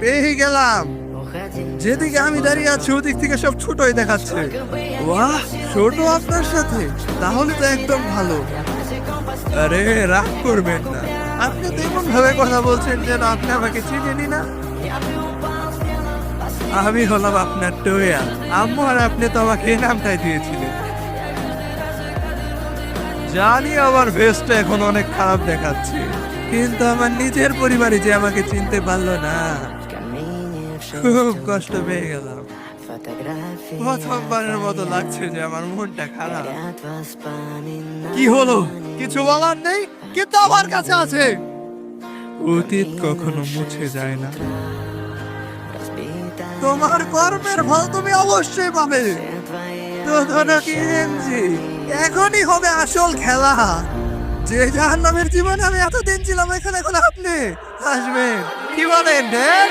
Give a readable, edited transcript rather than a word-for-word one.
পেয়ে গেলাম। যেদিকে আমি দাঁড়িয়ে আছি ওদিক থেকে সব ছোটই দেখাচ্ছে। বাহ, ছোট আপনার সাথে, তাহলে তো একদম ভালো। আরে রাগ করবেন না, আপনি তো এমন ভাবে কথা বলছেন যেন আপনি আমাকে চিনেনই না। আমি হলাম আপনার টোয়া। আম্মু আর আপনি তো আমাকে এই নামটাই দিয়েছিলেন। জানি আমার ভেস্টটা এখন অনেক খারাপ দেখাচ্ছে, কিন্তু আমার নিজের পরিবারই যে আমাকে চিনতে পারলো না, খুব কষ্ট পেয়ে গেলাম। প্রথমবারের মতো লাগছে যে আমার মনটা খারাপ। কি হলো, কিছু বলার নেই, কিন্তু আমার কাছে আছে। অতীত কখনো মুছে যায় না, তোমার কর্মের ফল তুমি অবশ্যই পাবে। তো ধরো কি এমজি, এখনই হবে আসল খেলা। যে জাহান্নামের জীবনে আমি এতদিন ছিলাম, এখানে এখন আপনি আসবেন। কি বলেন, ড্যাড?